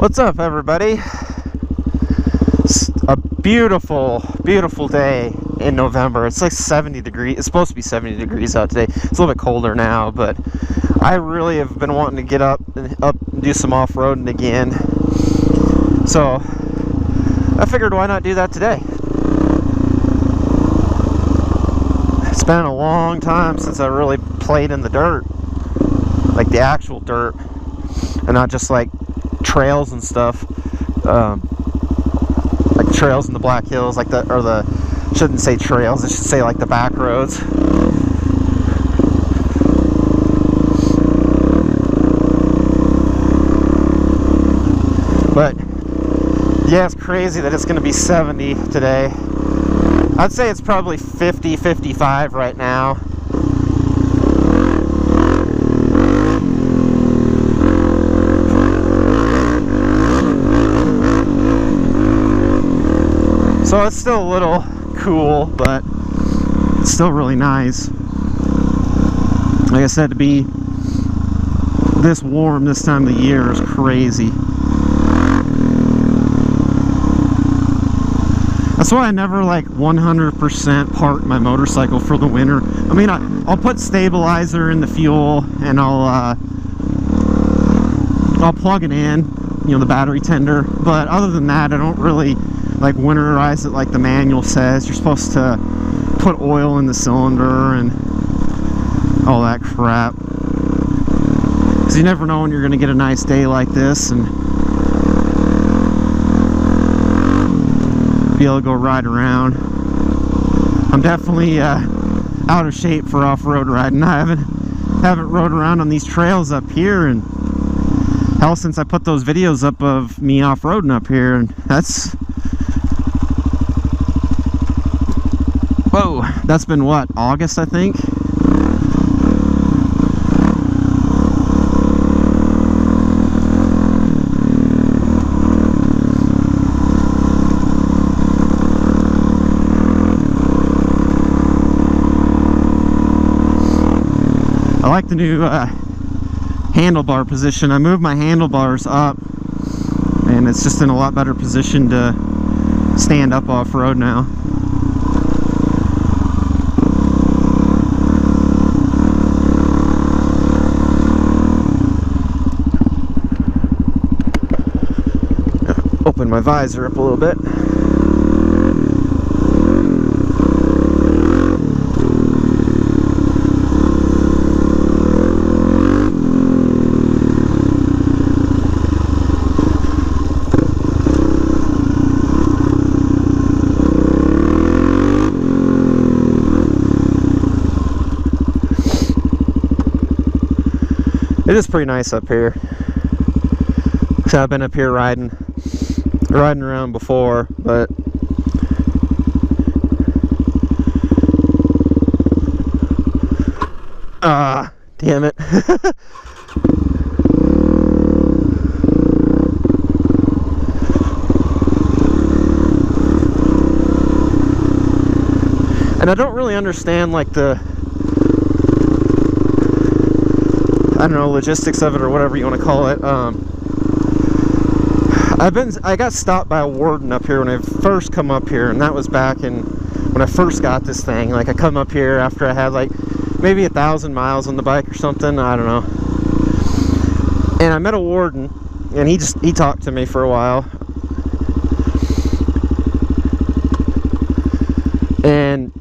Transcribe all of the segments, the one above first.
What's up, everybody? It's a beautiful, beautiful day in November. It's like 70 degrees. It's supposed to be 70 degrees out today. It's a little bit colder now, but I really have been wanting to get up and do some off-roading again. So I figured, why not do that today? It's been a long time since I really played in the dirt, like the actual dirt, and not just like trails and stuff, like trails in the Black Hills, like shouldn't say trails, I should say like the back roads. But yeah, it's crazy that it's going to be 70 today. I'd say it's probably 50, 55 right now. So it's still a little cool, but it's still really nice. Like I said, to be this warm this time of the year is crazy. That's why I never like 100% park my motorcycle for the winter. I mean, I'll put stabilizer in the fuel and I'll plug it in, you know, the battery tender. But other than that, I don't really like winterize it like the manual says. You're supposed to put oil in the cylinder and all that crap, because you never know when you're going to get a nice day like this and be able to go ride around. I'm definitely out of shape for off-road riding. I haven't rode around on these trails up here, and hell, since I put those videos up of me off-roading up here, and that's been what, August, I think? I like the new handlebar position. I moved my handlebars up and it's just in a lot better position to stand up off-road now. Open my visor up a little bit. It is pretty nice up here. So I've been up here riding around before, but damn it. And I don't really understand like the, I don't know, logistics of it or whatever you want to call it. I got stopped by a warden up here when I first come up here, and that was back in when I first got this thing. Like, I come up here after I had like maybe 1,000 miles on the bike or something, I don't know. And I met a warden, and he talked to me for a while. And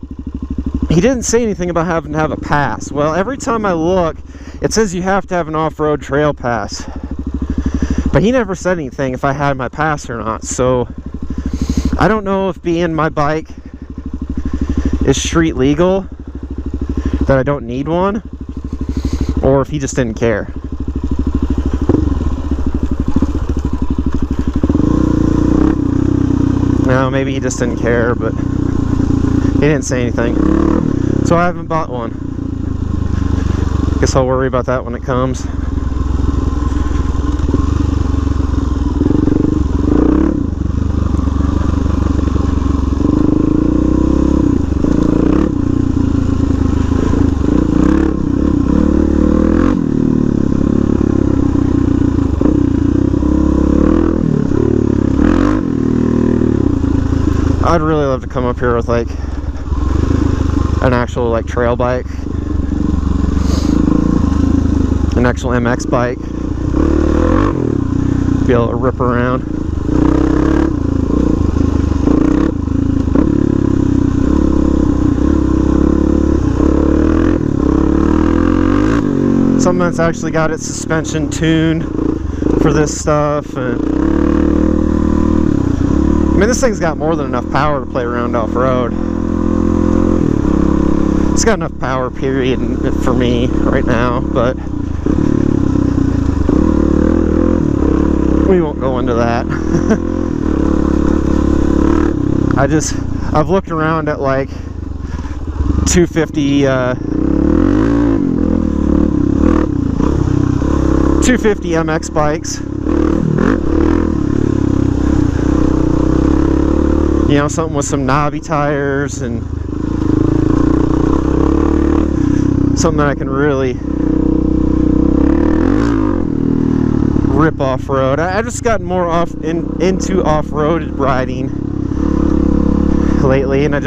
he didn't say anything about having to have a pass. Well, every time I look, it says you have to have an off-road trail pass. But he never said anything if I had my pass or not. So I don't know if being my bike is street legal, that I don't need one, or if he just didn't care. No, maybe he just didn't care, but he didn't say anything. So I haven't bought one. Guess I'll worry about that when it comes. I'd really love to come up here with like an actual like trail bike, an actual MX bike, be able to rip around. Something that's actually got its suspension tuned for this stuff. And I mean, this thing's got more than enough power to play around off-road. It's got enough power, period, for me right now, but we won't go into that. I've looked around at like 250 MX bikes. You know, something with some knobby tires and something that I can really rip off-road. I've just gotten more into off-road riding lately, and I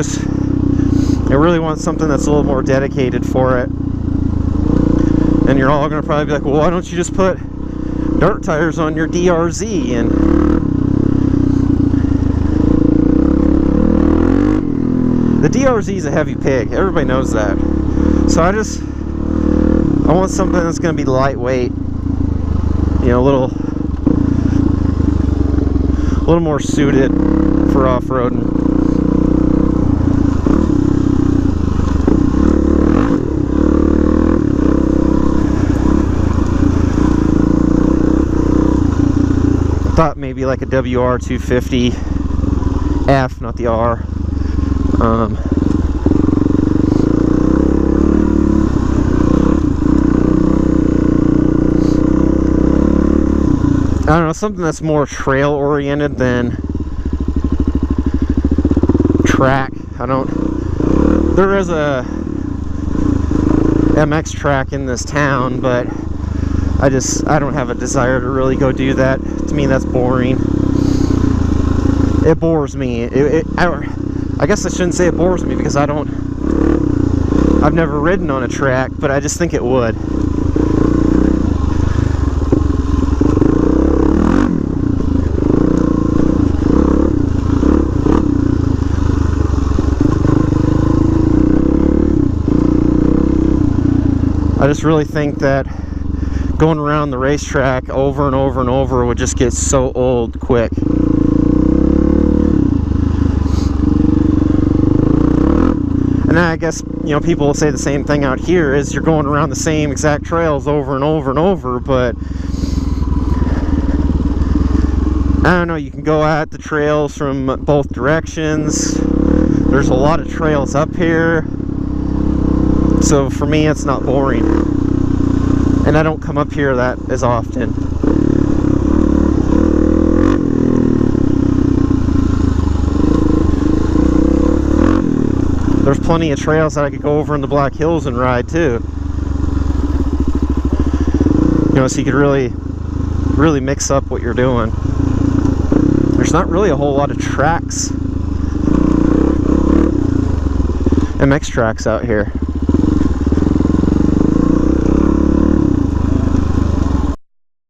really want something that's a little more dedicated for it. And you're all going to probably be like, well, why don't you just put dirt tires on your DRZ? And the DRZ is a heavy pig. Everybody knows that. So I want something that's going to be lightweight. You know, a little more suited for off-roading. Thought maybe like a WR250F, not the R. I don't know, something that's more trail oriented than track. There is a MX track in this town, but I don't have a desire to really go do that. To me, that's boring. It bores me. I guess I shouldn't say it bores me, because I've never ridden on a track, but I just think it would. I just really think that going around the racetrack over and over and over would just get so old quick. And I guess, you know, people will say the same thing out here, is you're going around the same exact trails over and over and over, but I don't know, you can go at the trails from both directions. There's a lot of trails up here. So for me, it's not boring. And I don't come up here that as often. There's plenty of trails that I could go over in the Black Hills and ride too. You know, so you could really mix up what you're doing. There's not really a whole lot of tracks, MX tracks out here.